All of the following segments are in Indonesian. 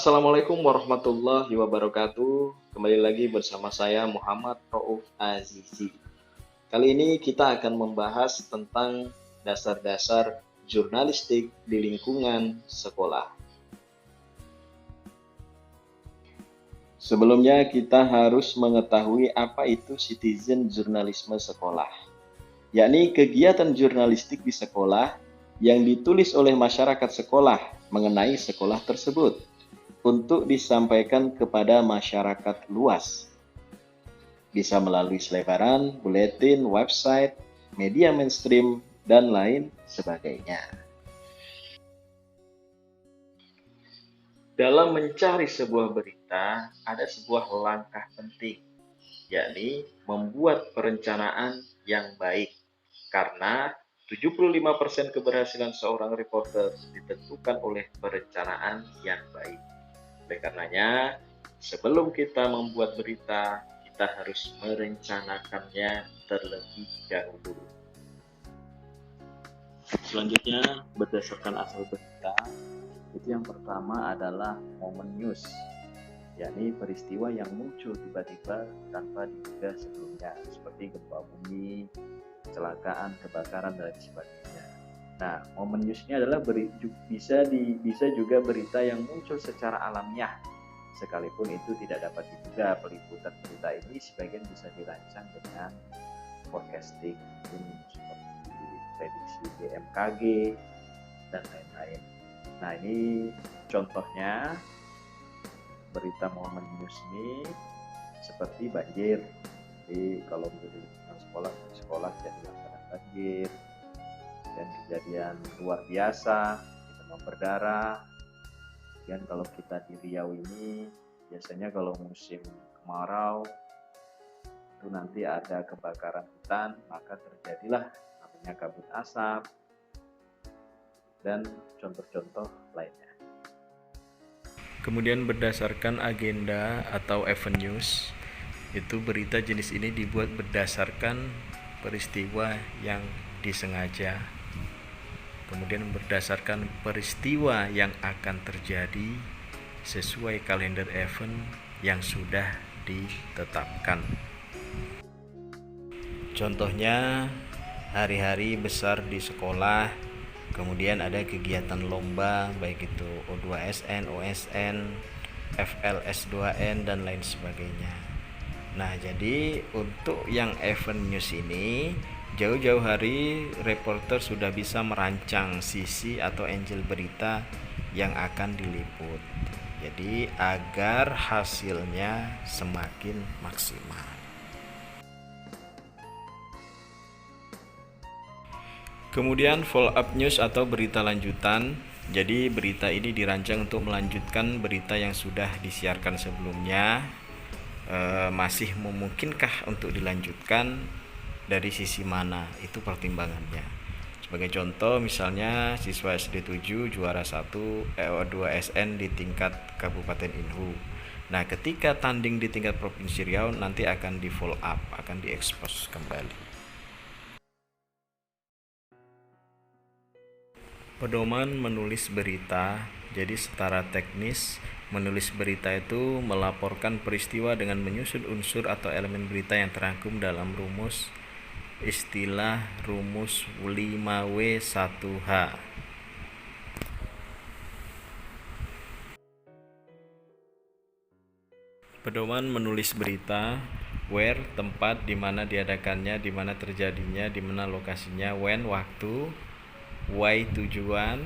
Assalamualaikum warahmatullahi wabarakatuh. Kembali lagi bersama saya Muhammad Rauf Azizi. Kali ini kita akan membahas tentang dasar-dasar jurnalistik di lingkungan sekolah. Sebelumnya kita harus mengetahui apa itu citizen jurnalisme sekolah, yakni kegiatan jurnalistik di sekolah yang ditulis oleh masyarakat sekolah mengenai sekolah tersebut untuk disampaikan kepada masyarakat luas. Bisa melalui selebaran, buletin, website, media mainstream, dan lain sebagainya. Dalam mencari sebuah berita, ada sebuah langkah penting, yakni membuat perencanaan yang baik. Karena 75% keberhasilan seorang reporter ditentukan oleh perencanaan yang baik. Oleh karenanya, sebelum kita membuat berita, kita harus merencanakannya terlebih dahulu. Selanjutnya, berdasarkan asal berita, itu yang pertama adalah momen news, yakni peristiwa yang muncul tiba-tiba tanpa diduga sebelumnya, seperti gempa bumi, kecelakaan, kebakaran, dan sebagainya. Nah, momen news ini adalah bisa juga berita yang muncul secara alamiah, sekalipun itu tidak dapat diduga. Peliputan berita ini sebagian bisa dirancang dengan forecasting, seperti prediksi BMKG dan lain-lain. Nah, ini contohnya berita momen news ini seperti banjir. Jadi kalau di sekolah jadi langganan banjir dan kejadian luar biasa, demam berdarah. Dan kalau kita di Riau ini biasanya kalau musim kemarau itu nanti ada kebakaran hutan, maka terjadilah namanya kabut asap dan contoh-contoh lainnya. Kemudian berdasarkan agenda atau event news, itu berita jenis ini dibuat berdasarkan peristiwa yang disengaja. Kemudian berdasarkan peristiwa yang akan terjadi sesuai kalender event yang sudah ditetapkan. Contohnya hari-hari besar di sekolah, kemudian ada kegiatan lomba baik itu O2SN, OSN, FLS2N dan lain sebagainya. Nah, jadi untuk yang event news ini jauh-jauh hari reporter sudah bisa merancang sisi atau angle berita yang akan diliput. Jadi agar hasilnya semakin maksimal. Kemudian follow up news atau berita lanjutan. Jadi berita ini dirancang untuk melanjutkan berita yang sudah disiarkan sebelumnya. Masih memungkinkah untuk dilanjutkan, dari sisi mana, itu pertimbangannya. Sebagai contoh misalnya siswa SD 7 juara 1 O2SN di tingkat Kabupaten Inhu. Nah, ketika tanding di tingkat Provinsi Riau nanti akan di follow up, akan diekspos kembali. Pedoman menulis berita. Jadi secara teknis, menulis berita itu melaporkan peristiwa dengan menyusun unsur atau elemen berita yang terangkum dalam rumus istilah rumus 5W1H. Pedoman menulis berita. Where, tempat, di mana diadakannya, di mana terjadinya, di mana lokasinya. When, waktu. Why, tujuan.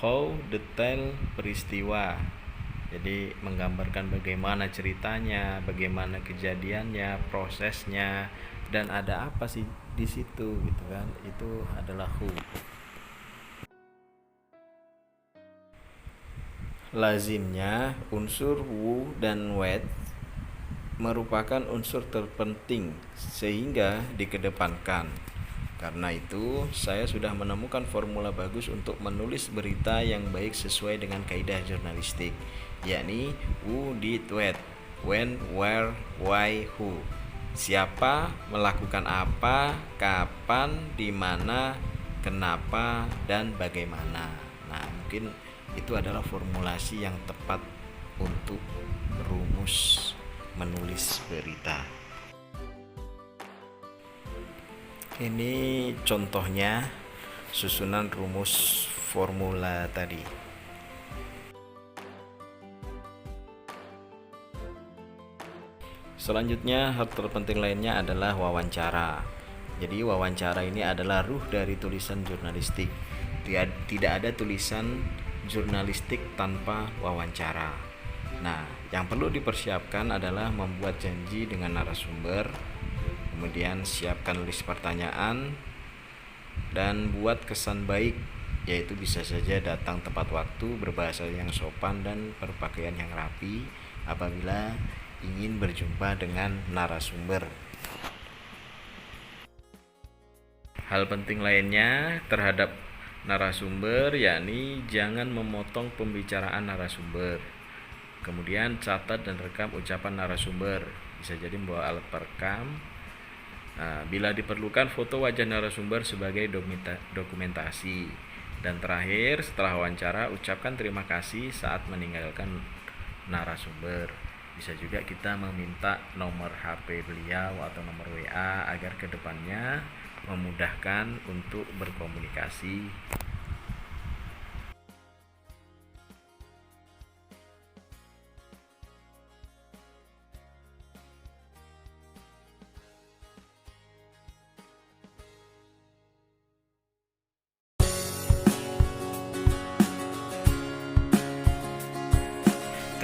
How, detail peristiwa. Jadi menggambarkan bagaimana ceritanya, bagaimana kejadiannya, prosesnya, dan ada apa sih di situ gitu kan. Itu adalah who. Lazimnya unsur who dan what merupakan unsur terpenting sehingga dikedepankan. Karena itu, saya sudah menemukan formula bagus untuk menulis berita yang baik sesuai dengan kaidah jurnalistik, yakni who did what, when, where, why, who. Siapa melakukan apa, kapan, di mana, kenapa, dan bagaimana. Nah, mungkin itu adalah formulasi yang tepat untuk rumus menulis berita. Ini contohnya susunan rumus formula tadi. Selanjutnya, hal terpenting lainnya adalah wawancara. Jadi wawancara ini adalah ruh dari tulisan jurnalistik. Tidak ada tulisan jurnalistik tanpa wawancara. Nah, yang perlu dipersiapkan adalah membuat janji dengan narasumber, kemudian siapkan list pertanyaan, dan buat kesan baik, yaitu bisa saja datang tepat waktu, berbahasa yang sopan, dan berpakaian yang rapi apabila ingin berjumpa dengan narasumber. Hal penting lainnya terhadap narasumber yakni jangan memotong pembicaraan narasumber. Kemudian catat dan rekam ucapan narasumber, bisa jadi membawa alat perekam. Bila diperlukan, foto wajah narasumber sebagai dokumentasi. Dan terakhir, setelah wawancara, ucapkan terima kasih saat meninggalkan narasumber. Bisa juga kita meminta nomor HP beliau atau nomor WA agar kedepannya memudahkan untuk berkomunikasi.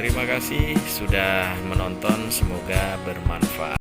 Terima kasih sudah menonton, semoga bermanfaat.